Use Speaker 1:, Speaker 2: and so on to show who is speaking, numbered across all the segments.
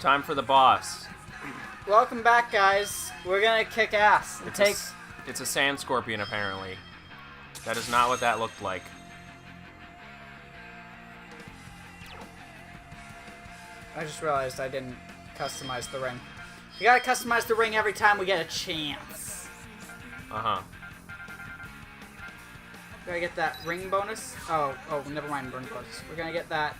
Speaker 1: time for the boss.
Speaker 2: Welcome back, guys. We're gonna kick ass.
Speaker 1: It's a sand scorpion, apparently. That is not what that looked like.
Speaker 2: I just realized I didn't customize the ring. You gotta customize the ring every time we get a chance.
Speaker 1: Uh-huh.
Speaker 2: Gotta get that ring bonus. Oh, never mind ring bonus. We're gonna get that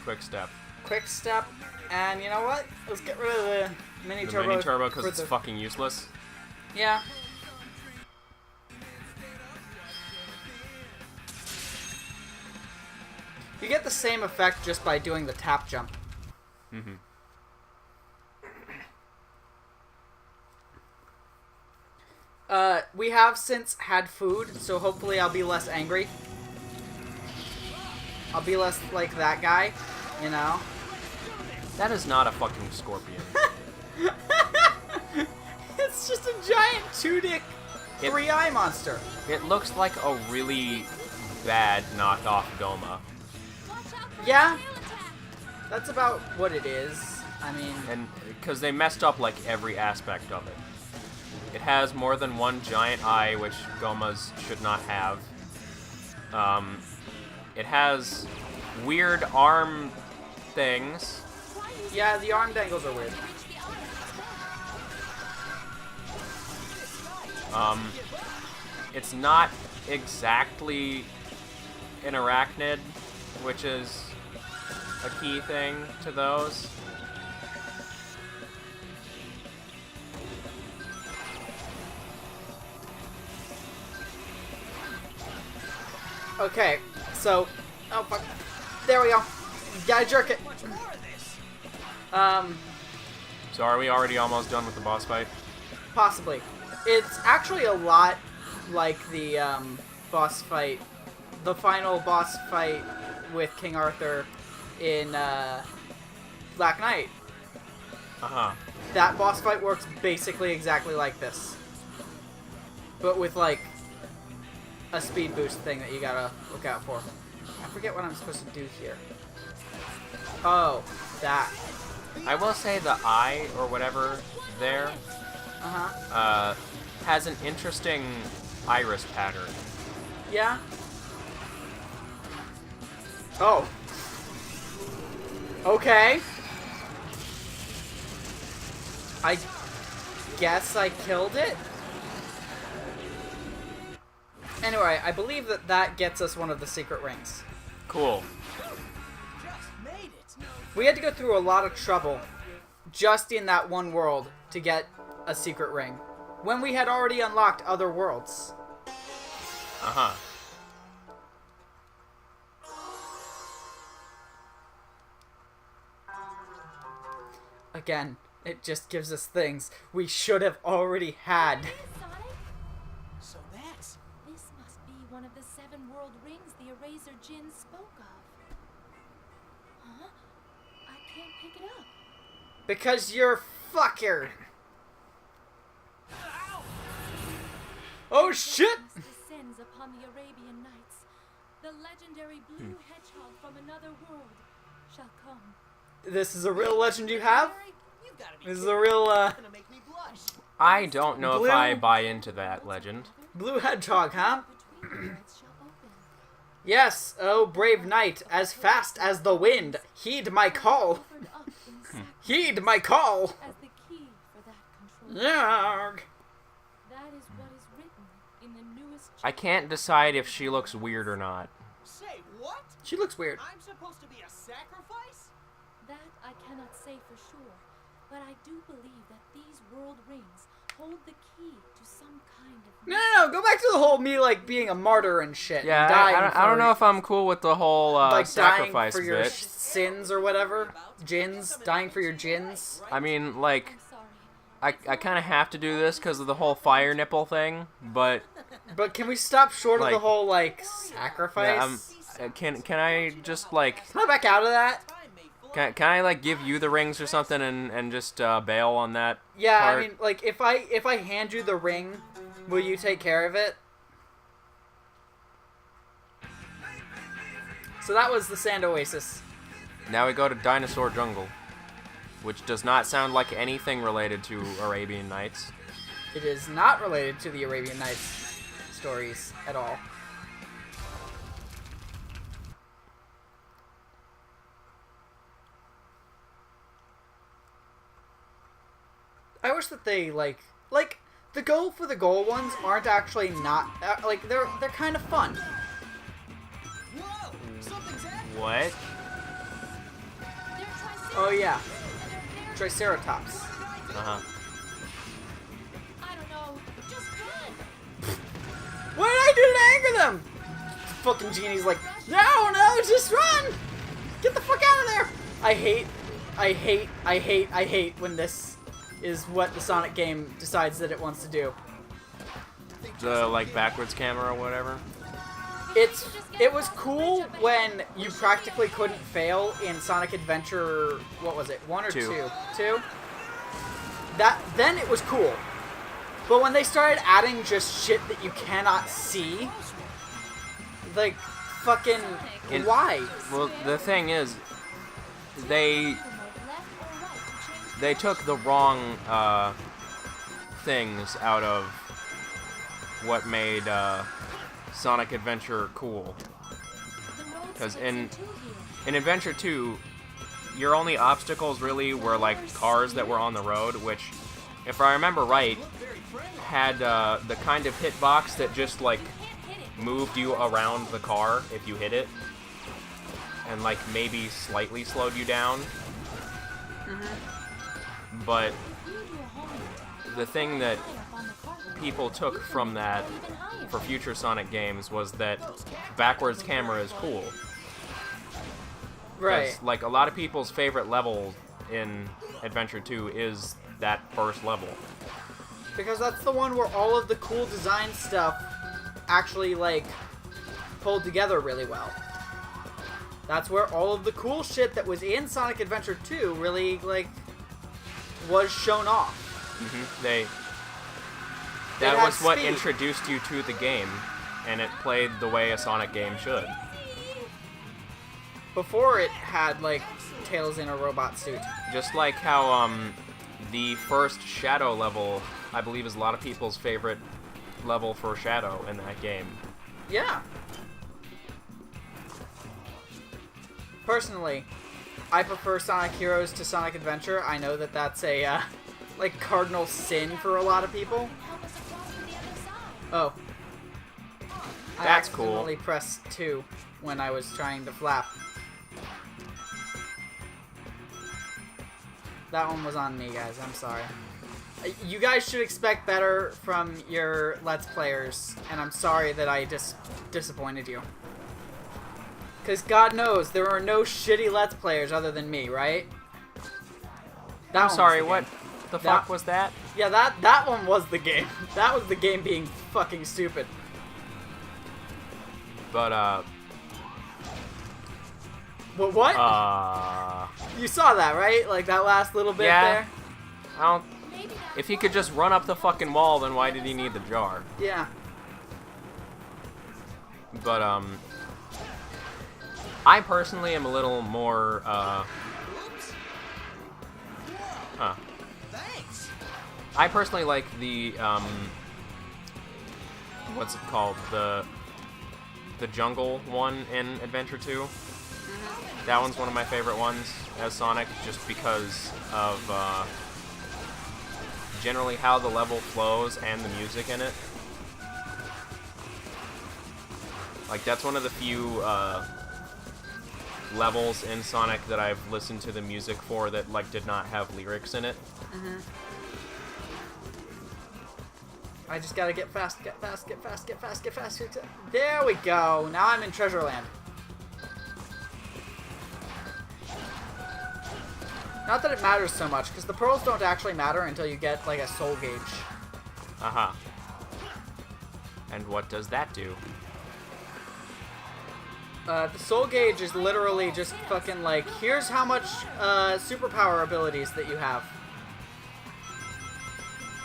Speaker 1: Quick step.
Speaker 2: quick step. And you know what? Let's get rid of the mini
Speaker 1: The
Speaker 2: turbo.
Speaker 1: mini turbo because it's fucking useless.
Speaker 2: Yeah. You get the same effect just by doing the tap jump.
Speaker 1: Mm-hmm.
Speaker 2: We have since had food, so hopefully I'll be less angry. I'll be less like that guy, you know?
Speaker 1: That is not a fucking scorpion.
Speaker 2: It's just a giant two-dick, three-eye monster.
Speaker 1: It looks like a really bad knockoff Goma.
Speaker 2: Yeah, that's about what it is. I mean...
Speaker 1: And because they messed up like every aspect of it. It has more than one giant eye, which Gomas should not have. It has weird arm things.
Speaker 2: Yeah, the arm dangles are weird.
Speaker 1: It's not exactly an arachnid, which is a key thing to those.
Speaker 2: Okay, so... Oh, fuck. There we go. Gotta jerk it.
Speaker 1: So are we already almost done with the boss fight?
Speaker 2: Possibly. It's actually a lot like the boss fight, the final boss fight with King Arthur in Black Knight.
Speaker 1: Uh-huh.
Speaker 2: That boss fight works basically exactly like this. But with, like, a speed boost thing that you gotta look out for. I forget what I'm supposed to do here. Oh, that.
Speaker 1: I will say the eye, or whatever, there, has an interesting iris pattern.
Speaker 2: Yeah? Oh. Okay. I guess I killed it? Anyway, I believe that gets us one of the secret rings.
Speaker 1: Cool.
Speaker 2: We had to go through a lot of trouble just in that one world to get a secret ring, when we had already unlocked other worlds.
Speaker 1: Uh-huh.
Speaker 2: Again, it just gives us things we should have already had.
Speaker 3: So this must be one of the 7 world rings the Eraser Djinn spoke of. Huh? I can't pick it up.
Speaker 2: Because you're a fucker. Oh shit!
Speaker 3: Descends upon the Arabian Nights. The legendary blue hedgehog from another world shall come.
Speaker 2: This is a real legend you have? This is a real,
Speaker 1: I don't know
Speaker 2: Blue-
Speaker 1: if I buy into that legend.
Speaker 2: blue hedgehog, huh? Yes, oh brave knight, as fast as the wind, heed my call. Heed my call.
Speaker 3: As the key for that control.
Speaker 2: Yarg.
Speaker 3: That is what is written in the newest.
Speaker 1: I can't decide if she looks weird or not.
Speaker 4: Say what?
Speaker 2: She looks weird.
Speaker 4: I'm supposed to be a sacrifice?
Speaker 3: That I cannot say for sure, but I do believe that these world rings hold the key to some kind of.
Speaker 2: No, go back to the whole me like being a martyr and shit.
Speaker 1: Yeah,
Speaker 2: and dying
Speaker 1: I don't know if I'm cool with the whole
Speaker 2: like
Speaker 1: sacrifice
Speaker 2: dying for your
Speaker 1: bit.
Speaker 2: sins or whatever. Jins, dying for your jins.
Speaker 1: I mean, like,
Speaker 3: I'm sorry.
Speaker 1: I kind of have to do this because of the whole fire nipple thing, but
Speaker 2: But can we stop short of the
Speaker 1: Like-
Speaker 2: whole like sacrifice?
Speaker 1: yeah, can I just like
Speaker 2: Can I back out of that?
Speaker 1: can I like give you the rings or something and just bail on that?
Speaker 2: Yeah,
Speaker 1: part?
Speaker 2: I mean, like if I hand you the ring, will you take care of it? So that was the Sand Oasis.
Speaker 1: Now we go to Dinosaur Jungle, which does not sound like anything related to Arabian Nights.
Speaker 2: It is not related to the Arabian Nights stories at all. I wish that they like the goal for the goal ones aren't actually not like they're kind of fun.
Speaker 4: Whoa! Something's happening.
Speaker 1: What?
Speaker 2: Oh yeah, Triceratops.
Speaker 1: Uh-huh.
Speaker 3: I don't know. Just run.
Speaker 2: What did I do to anger them? Fucking Genie's like, no, just run! Get the fuck out of there! I hate when this is what the Sonic game decides that it wants to do.
Speaker 1: The, like, backwards camera or whatever?
Speaker 2: It was cool when you practically couldn't fail in Sonic Adventure, what was it, 1 or 2? 2? Then it was cool. But when they started adding just shit that you cannot see, like, fucking, why?
Speaker 1: Well, the thing is, they took the wrong things out of what made Sonic Adventure cool. Because in Adventure 2, your only obstacles really were like cars that were on the road, which, if I remember right, had the kind of hitbox that just like moved you around the car if you hit it, and like maybe slightly slowed you down. But the thing that people took from that for future Sonic games was that backwards camera is cool.
Speaker 2: Right.
Speaker 1: 'Cause, like, a lot of people's favorite level in Adventure 2 is that first level.
Speaker 2: Because that's the one where all of the cool design stuff actually, like, pulled together really well. That's where all of the cool shit that was in Sonic Adventure 2 really, like, was shown off.
Speaker 1: That
Speaker 2: had
Speaker 1: was what
Speaker 2: speed.
Speaker 1: introduced you to the game, and it played the way a Sonic game should.
Speaker 2: Before it had, like, Tails in a robot suit.
Speaker 1: Just like how the first Shadow level, I believe, is a lot of people's favorite level for Shadow in that game.
Speaker 2: Yeah. Personally, I prefer Sonic Heroes to Sonic Adventure. I know that that's a, like, cardinal sin for a lot of people.
Speaker 3: Help us across to the other side.
Speaker 2: Oh.
Speaker 1: That's
Speaker 2: I
Speaker 1: cool.
Speaker 2: accidentally pressed 2 when I was trying to flap. That one was on me, guys. I'm sorry. You guys should expect better from your Let's Players, and I'm sorry that I disappointed you. Because God knows, there are no shitty Let's Players other than me, right? That
Speaker 1: I'm
Speaker 2: one
Speaker 1: sorry,
Speaker 2: was
Speaker 1: what the fuck was that?
Speaker 2: Yeah, that one was the game. That was the game being fucking stupid.
Speaker 1: But,
Speaker 2: What? You saw that, right? Like, that last little bit
Speaker 1: Yeah.
Speaker 2: there?
Speaker 1: I don't...
Speaker 3: Maybe that's
Speaker 1: If he could just run up the fucking wall, then why did he need the jar?
Speaker 2: Yeah.
Speaker 1: But, I personally am a little more,
Speaker 4: Oops.
Speaker 1: huh.
Speaker 4: Thanks.
Speaker 1: I personally like the, what's it called? The jungle one in Adventure 2. That one's one of my favorite ones as Sonic, just because of, generally how the level flows and the music in it. Like, that's one of the few, levels in Sonic that I've listened to the music for that, like, did not have lyrics in it.
Speaker 2: I just gotta get fast, get fast, get fast, get fast, get fast. There we go. Now I'm in Treasure Land. Not that it matters so much, because the pearls don't actually matter until you get, like, a soul gauge.
Speaker 1: Uh-huh. And what does that do?
Speaker 2: The soul gauge is literally just fucking like, here's how much superpower abilities that you have.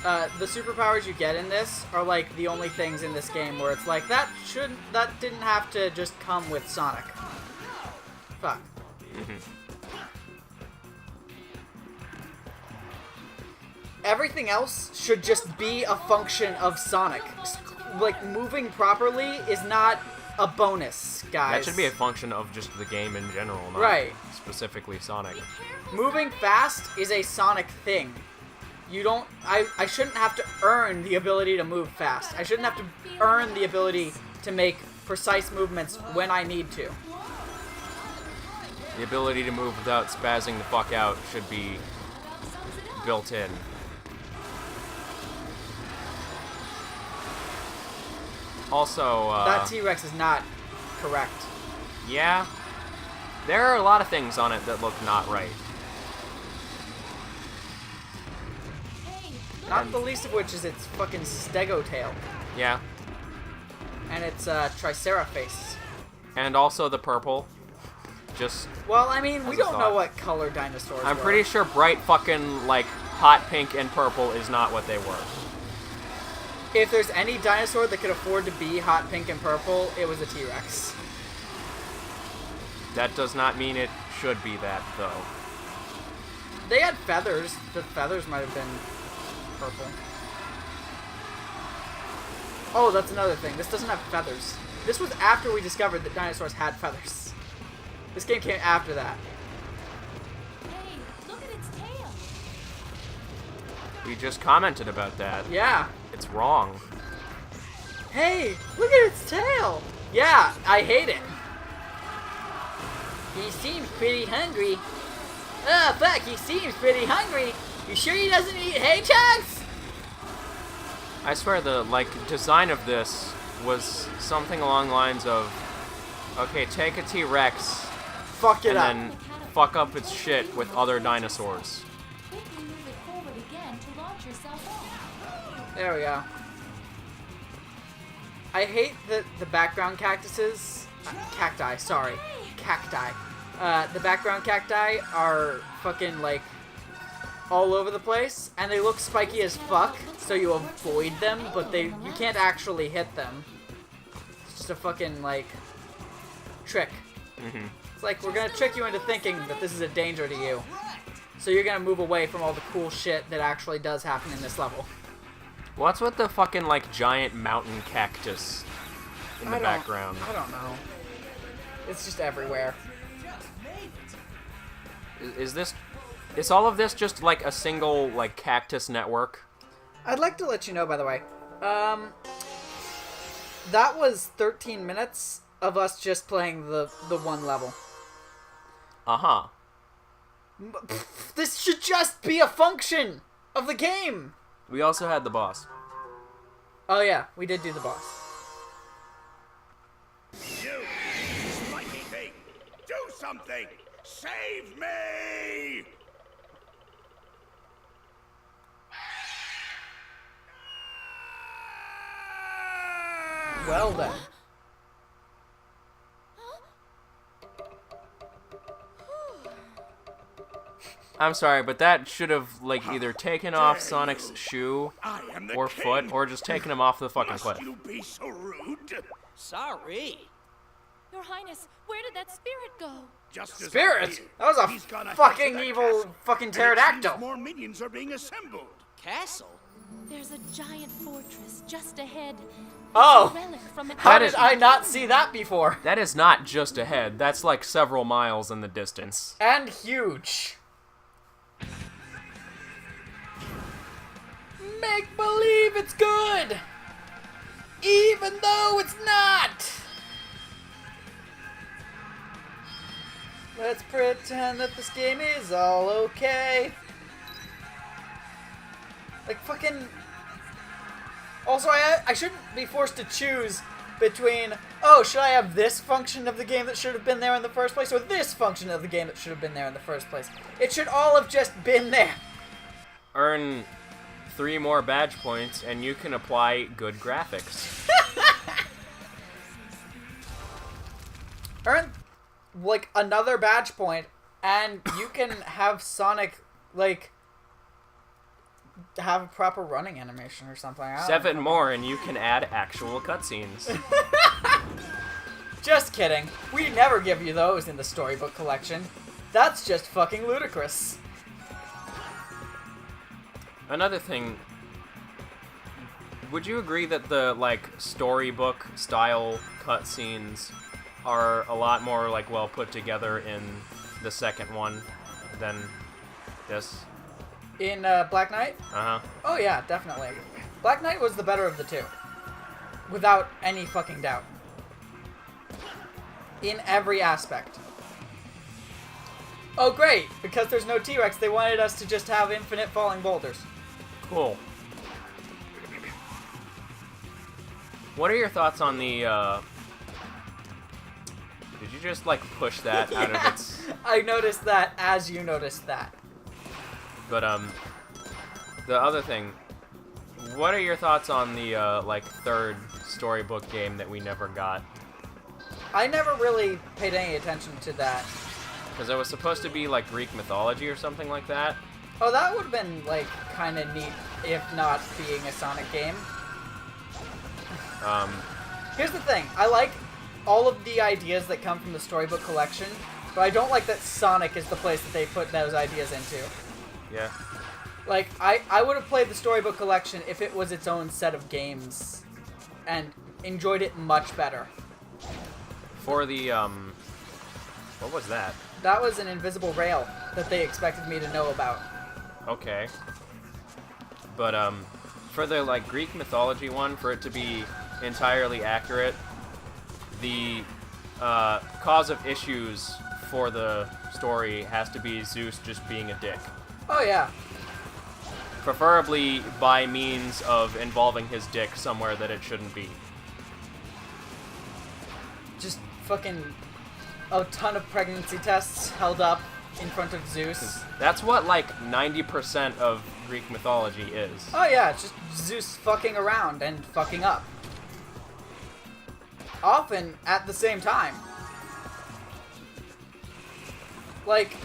Speaker 2: The superpowers you get in this are like the only things in this game where it's like, that didn't have to just come with Sonic. Fuck. everything else should just be a function of Sonic. Like, moving properly is not a bonus, guys.
Speaker 1: That should be a function of just the game in general, not
Speaker 2: Right.
Speaker 1: specifically Sonic.
Speaker 2: Moving fast is a Sonic thing. You don't... I shouldn't have to earn the ability to move fast. I shouldn't have to earn the ability to make precise movements when I need to.
Speaker 1: The ability to move without spazzing the fuck out should be built in. Also,
Speaker 2: That T-Rex is not correct.
Speaker 1: yeah, there are a lot of things on it that look not right.
Speaker 2: Not the least of which is its fucking stego tail.
Speaker 1: Yeah,
Speaker 2: And its Tricera face.
Speaker 1: and also the purple. Just,
Speaker 2: Well, I mean, we
Speaker 1: As a
Speaker 2: don't know
Speaker 1: thought.
Speaker 2: what color dinosaurs
Speaker 1: I'm
Speaker 2: were.
Speaker 1: pretty sure bright fucking, like, hot pink and purple is not what they were.
Speaker 2: If there's any dinosaur that could afford to be hot pink and purple, it was a T-Rex.
Speaker 1: That does not mean it should be that, though.
Speaker 2: They had feathers. The feathers might have been purple. Oh, that's another thing. This doesn't have feathers. This was after we discovered that dinosaurs had feathers. This game came after that.
Speaker 3: Hey, look at its tail.
Speaker 1: We just commented about that.
Speaker 2: Yeah.
Speaker 1: It's wrong.
Speaker 2: Hey, look at its tail. Yeah, I hate it. He seems pretty hungry. Oh, fuck, he seems pretty hungry. You sure he doesn't eat hedgehogs?
Speaker 1: I swear the, like, design of this was something along the lines of, okay, take a T-Rex
Speaker 2: Fuck it
Speaker 1: and
Speaker 2: up.
Speaker 1: then fuck up its shit with other dinosaurs.
Speaker 3: Quickly move it forward again to launch yourself off.
Speaker 2: There we go. I hate that the background cactuses... cacti, sorry. Cacti. The background cacti are fucking, like, all over the place, and they look spiky as fuck, so you avoid them, but you can't actually hit them. It's just a fucking, like, trick.
Speaker 1: Mm-hmm.
Speaker 2: It's like, we're gonna trick you into thinking that this is a danger to you. So you're gonna move away from all the cool shit that actually does happen in this level.
Speaker 1: What's with the fucking, like, giant mountain cactus in the background?
Speaker 2: I don't know. It's just everywhere.
Speaker 1: Is this... Is all of this just, like, a single, like, cactus network?
Speaker 2: I'd like to let you know, by the way, that was 13 minutes of us just playing the one level.
Speaker 1: Uh-huh.
Speaker 2: This should just be a function of the game!
Speaker 1: We also had the boss.
Speaker 2: Oh yeah, we did do the boss.
Speaker 5: You, spiky thing! Do something! Save me!
Speaker 2: Well then.
Speaker 1: I'm sorry, but that should have, like, either taken off Sonic's shoe
Speaker 5: I am the
Speaker 1: or
Speaker 5: king.
Speaker 1: foot, or just taken him off the fucking
Speaker 5: Must
Speaker 1: cliff.
Speaker 5: you be so rude?
Speaker 4: Sorry.
Speaker 3: Your Highness, where did that spirit go?
Speaker 5: Just as I
Speaker 2: Spirit?
Speaker 5: feared,
Speaker 2: That was
Speaker 5: he's gone
Speaker 2: a
Speaker 5: ahead
Speaker 2: fucking
Speaker 5: to the
Speaker 2: evil
Speaker 5: castle,
Speaker 2: fucking
Speaker 5: and it seems
Speaker 2: pterodactyl.
Speaker 5: more minions are being assembled.
Speaker 4: Castle?
Speaker 3: There's a giant fortress just ahead.
Speaker 2: Oh!
Speaker 3: A relic from a
Speaker 2: How
Speaker 1: That
Speaker 2: did
Speaker 1: is-
Speaker 2: I not see that before?
Speaker 1: That is not just ahead. That's, like, several miles in the distance.
Speaker 2: And huge. Make believe it's good! Even though it's not! Let's pretend that this game is all okay. Like, fucking... Also, I shouldn't be forced to choose between, oh, should I have this function of the game that should have been there in the first place, or this function of the game that should have been there in the first place. It should all have just been there.
Speaker 1: Earn 3 more badge points, and you can apply good graphics.
Speaker 2: Earn, like, another badge point, and you can have Sonic, like, have a proper running animation or something. I don't
Speaker 1: 7
Speaker 2: know.
Speaker 1: more, and you can add actual cutscenes.
Speaker 2: Just kidding. We never give you those in the storybook collection. That's just fucking ludicrous.
Speaker 1: Another thing, would you agree that the, like, storybook style cutscenes are a lot more, like, well put together in the second one than this?
Speaker 2: In Black Knight?
Speaker 1: Uh-huh.
Speaker 2: Oh yeah, definitely. Black Knight was the better of the two. Without any fucking doubt. In every aspect. Oh great! Because there's no T-Rex, they wanted us to just have infinite falling boulders.
Speaker 1: Cool. What are your thoughts on the, Did you just, like, push that out of its...
Speaker 2: I noticed that as you noticed that.
Speaker 1: But, the other thing, what are your thoughts on the, like, third storybook game that we never got?
Speaker 2: I never really paid any attention to that.
Speaker 1: Because it was supposed to be, like, Greek mythology or something like that.
Speaker 2: Oh, that would have been, like, kind of neat, if not being a Sonic game. Here's the thing. I like all of the ideas that come from the storybook collection, but I don't like that Sonic is the place that they put those ideas into.
Speaker 1: Yeah.
Speaker 2: Like, I would have played the storybook collection if it was its own set of games, and enjoyed it much better.
Speaker 1: For the, what was that?
Speaker 2: That was an invisible rail that they expected me to know about.
Speaker 1: Okay. But, for the, like, Greek mythology one, for it to be entirely accurate, the, cause of issues for the story has to be Zeus just being a dick.
Speaker 2: Oh, yeah.
Speaker 1: Preferably by means of involving his dick somewhere that it shouldn't be.
Speaker 2: Just fucking a ton of pregnancy tests held up in front of Zeus.
Speaker 1: That's what, like, 90% of Greek mythology is.
Speaker 2: Oh yeah, it's just Zeus fucking around and fucking up. Often at the same time. Like,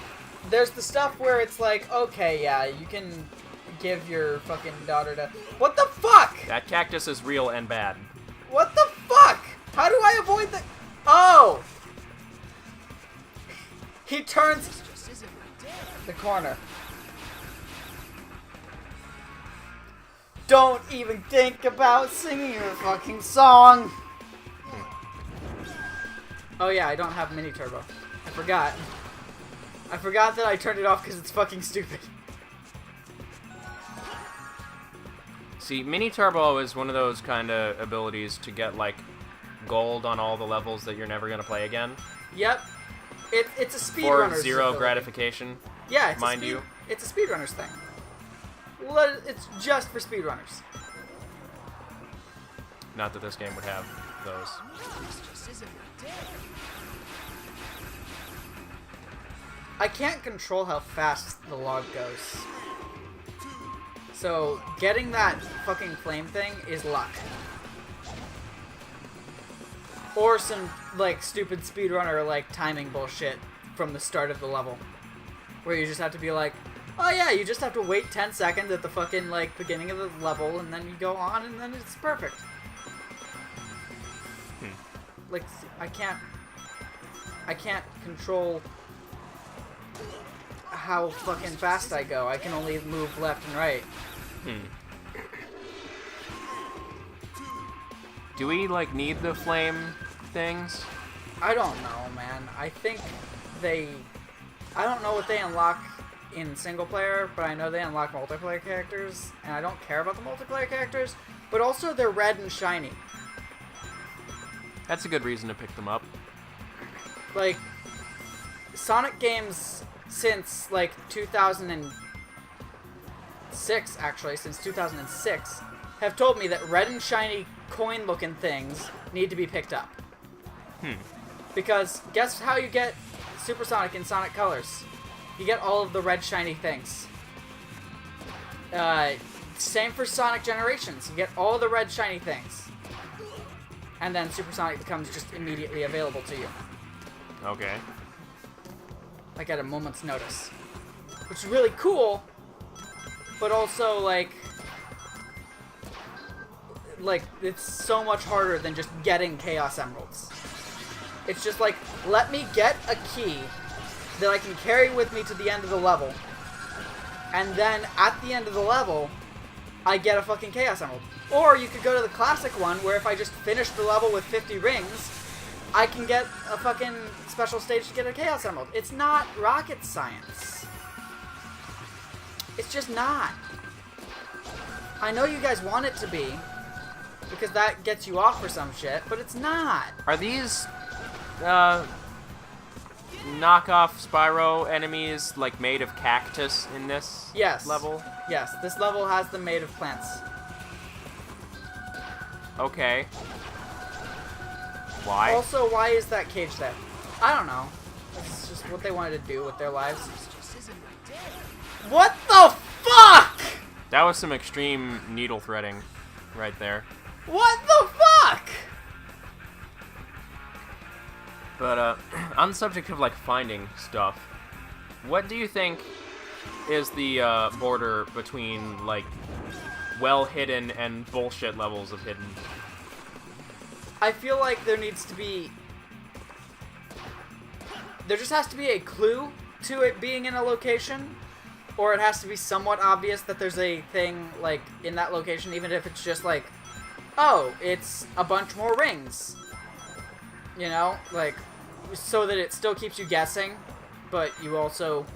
Speaker 2: there's the stuff where it's like, okay, yeah, you can give your fucking daughter to... What the fuck?
Speaker 1: That cactus is real and bad.
Speaker 2: What the fuck? How do I avoid the... Oh! He turns the corner. Don't even think about singing your fucking song. Oh yeah, I don't have mini turbo. I forgot. I forgot that I turned it off because it's fucking stupid.
Speaker 1: See, mini turbo is one of those kind of abilities to get, like, gold on all the levels that you're never going to play again.
Speaker 2: Yep. It's a
Speaker 1: For
Speaker 2: speedrunner's
Speaker 1: zero
Speaker 2: ability.
Speaker 1: gratification.
Speaker 2: Yeah, it's
Speaker 1: mind you.
Speaker 2: It's a speedrunner's thing. It's just for speedrunners.
Speaker 1: Not that this game would have those.
Speaker 2: I can't control how fast the log goes. So, getting that fucking flame thing is luck. Or some, like, stupid speedrunner, like, timing bullshit from the start of the level. Where you just have to be like, oh yeah, you just have to wait 10 seconds at the fucking, like, beginning of the level, and then you go on, and then it's perfect. Like, I can't control how fucking fast I go. I can only move left and right.
Speaker 1: Do we, like, need the flame things?
Speaker 2: I don't know, man. I think I don't know what they unlock in single player, but I know they unlock multiplayer characters, and I don't care about the multiplayer characters, but also they're red and shiny.
Speaker 1: That's a good reason to pick them up.
Speaker 2: Like, Sonic games since, like, 2006, actually, since 2006, have told me that red and shiny coin-looking things need to be picked up. Because guess how you get Super Sonic in Sonic Colors? You get all of the red shiny things. Same for Sonic Generations. You get all the red shiny things. And then Super Sonic becomes just immediately available to you.
Speaker 1: Okay.
Speaker 2: Like at a moment's notice. Which is really cool, but also like it's so much harder than just getting Chaos Emeralds. It's just like, let me get a key that I can carry with me to the end of the level, and then at the end of the level, I get a fucking Chaos Emerald. Or you could go to the classic one, where if I just finish the level with 50 rings, I can get a fucking special stage to get a Chaos Emerald. It's not rocket science. It's just not. I know you guys want it to be, because that gets you off for some shit, but it's not.
Speaker 1: Are these knockoff Spyro enemies like made of cactus in this
Speaker 2: Yes.
Speaker 1: level?
Speaker 2: Yes, this level has them made of plants.
Speaker 1: Okay. Why?
Speaker 2: Also, why is that cage there? I don't know. It's just what they wanted to do with their lives. What the fuck?
Speaker 1: That was some extreme needle threading right there.
Speaker 2: What the fuck?
Speaker 1: But on the subject of like finding stuff, what do you think is the border between like well hidden and bullshit levels of hidden?
Speaker 2: I feel like there needs to be... There just has to be a clue to it being in a location, or it has to be somewhat obvious that there's a thing, like, in that location, even if it's just like, oh, it's a bunch more rings. You know? Like, so that it still keeps you guessing, but you also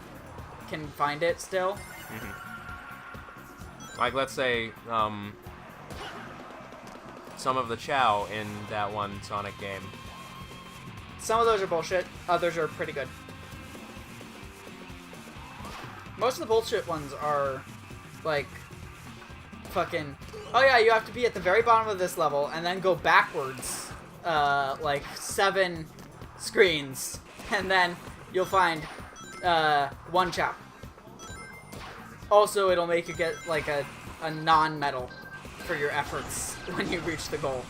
Speaker 2: can find it still.
Speaker 1: Like, let's say, some of the Chow in that one Sonic game.
Speaker 2: Some of those are bullshit, others are pretty good. Most of the bullshit ones are, like, fucking, oh yeah, you have to be at the very bottom of this level and then go backwards, like, 7 screens, and then you'll find, one Chow. Also, it'll make you get, like, a non-medal for your efforts when you reach the goal.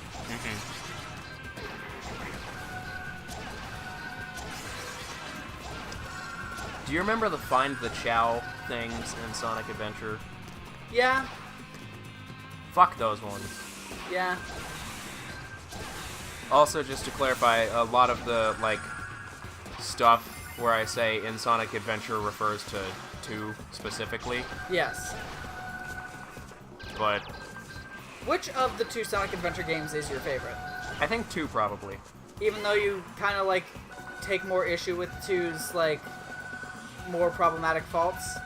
Speaker 1: Do you remember the Find the Chow things in Sonic Adventure?
Speaker 2: Yeah,
Speaker 1: Fuck those ones.
Speaker 2: yeah.
Speaker 1: Also, just to clarify, a lot of the, like, stuff where I say in Sonic Adventure refers to 2 specifically,
Speaker 2: Yes.
Speaker 1: but
Speaker 2: Which of the 2 Sonic Adventure games is your favorite?
Speaker 1: I think 2 probably.
Speaker 2: Even though you kind of, like, take more issue with 2's, like, more problematic faults?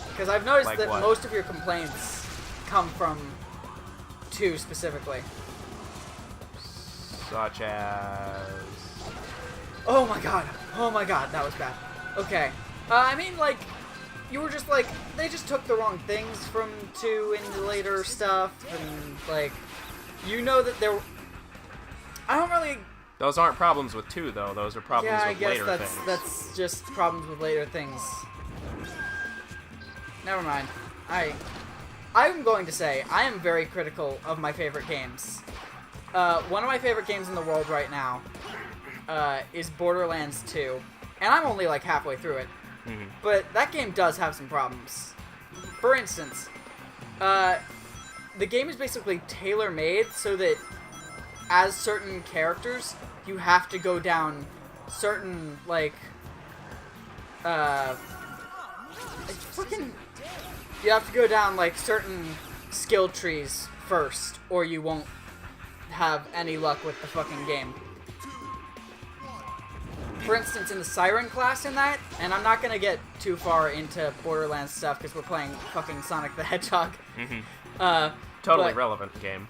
Speaker 2: Because I've noticed
Speaker 1: Like
Speaker 2: that
Speaker 1: what?
Speaker 2: most of your complaints come from 2 specifically.
Speaker 1: Such as...
Speaker 2: Oh my god, that was bad. Okay. I mean, like, you were just like, they just took the wrong things from 2 in the later stuff, and, like, you know that there... I don't really...
Speaker 1: Those aren't problems with 2, though. Those are problems
Speaker 2: Yeah, I
Speaker 1: with
Speaker 2: guess
Speaker 1: later
Speaker 2: that's
Speaker 1: things.
Speaker 2: that's just problems with later things. Never mind. I'm going to say I am very critical of my favorite games. One of my favorite games in the world right now is Borderlands 2, and I'm only like halfway through it. But that game does have some problems. For instance, the game is basically tailor-made so that as certain characters, you have to go down certain, like, you have to go down, like, certain skill trees first, or you won't have any luck with the fucking game. For instance, in the Siren class in that, and I'm not gonna get too far into Borderlands stuff because we're playing fucking Sonic the Hedgehog.
Speaker 1: Totally
Speaker 2: but-
Speaker 1: relevant game.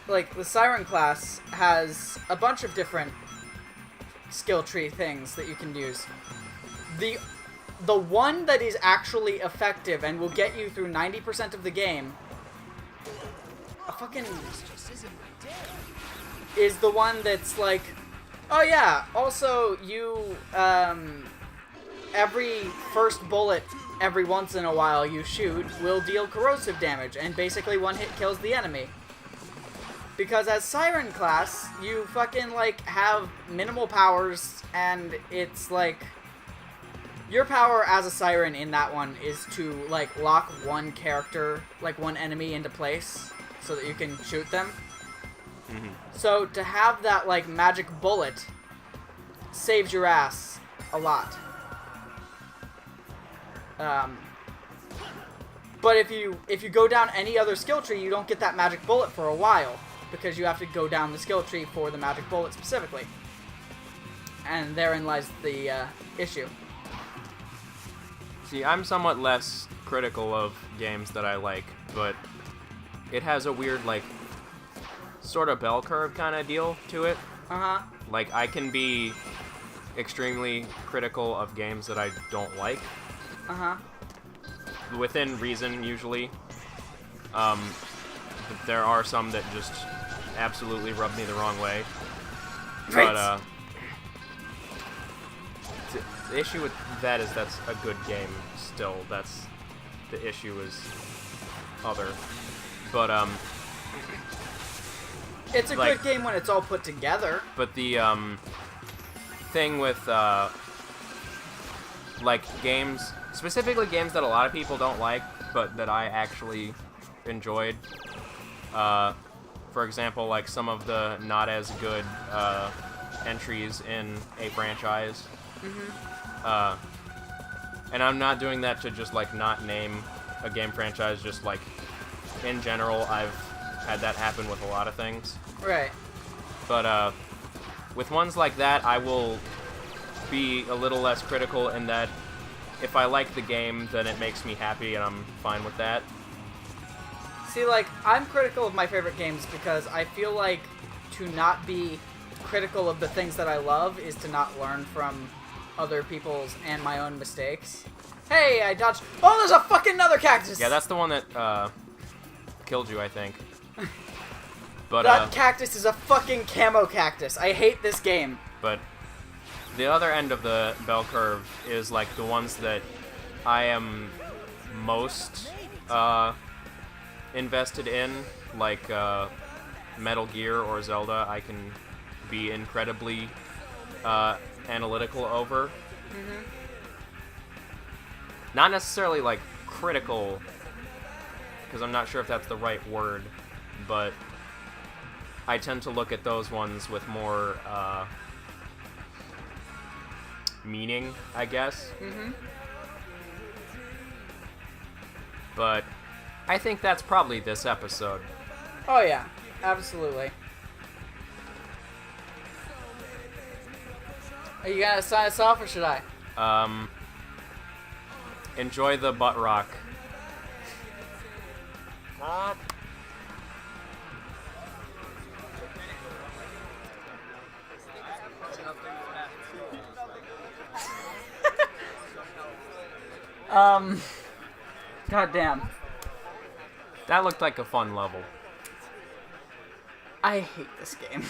Speaker 2: Like, the Siren class has a bunch of different skill tree things that you can use. The one that is actually effective and will get you through 90% of the game is the one that's like, oh yeah, also you, every first bullet every once in a while you shoot will deal corrosive damage, and basically one hit kills the enemy. Because as Siren class, you fucking, like, have minimal powers, and it's, like, your power as a Siren in that one is to, like, lock one character, like, one enemy into place so that you can shoot them. So to have that, like, magic bullet saves your ass a lot. But if you go down any other skill tree, you don't get that magic bullet for a while, because you have to go down the skill tree for the magic bullet specifically. And therein lies the issue.
Speaker 1: See, I'm somewhat less critical of games that I like, but it has a weird, like, sort of bell curve kind of deal to it.
Speaker 2: Uh-huh.
Speaker 1: Like, I can be extremely critical of games that I don't like.
Speaker 2: Uh-huh.
Speaker 1: Within reason, usually. But there are some that just absolutely rub me the wrong way.
Speaker 2: Right.
Speaker 1: But, the issue with that is that's a good game still. That's the issue is other. But,
Speaker 2: it's a
Speaker 1: like,
Speaker 2: good game when it's all put together.
Speaker 1: But the, thing with, like, games, specifically games that a lot of people don't like, but that I actually enjoyed, for example, like some of the not as good, entries in a franchise. And I'm not doing that to just, like, not name a game franchise, just, like, in general, I've had that happen with a lot of things.
Speaker 2: Right.
Speaker 1: But, with ones like that, I will be a little less critical in that if I like the game, then it makes me happy and I'm fine with that.
Speaker 2: See, like, I'm critical of my favorite games because I feel like to not be critical of the things that I love is to not learn from other people's and my own mistakes. Hey, I dodged. Oh, there's a fucking another cactus!
Speaker 1: Yeah, that's the one that, killed you, I think. But,
Speaker 2: that cactus is a fucking camo cactus. I hate this game.
Speaker 1: But the other end of the bell curve is, like, the ones that I am most, invested in, like, Metal Gear or Zelda. I can be incredibly, analytical over. Not necessarily, like, critical, because I'm not sure if that's the right word, but I tend to look at those ones with more, meaning, I guess. But I think that's probably this episode.
Speaker 2: Oh yeah, absolutely. Are you gonna sign us off or should I?
Speaker 1: Enjoy the butt rock.
Speaker 2: God damn.
Speaker 1: That looked like a fun level.
Speaker 2: I hate this game.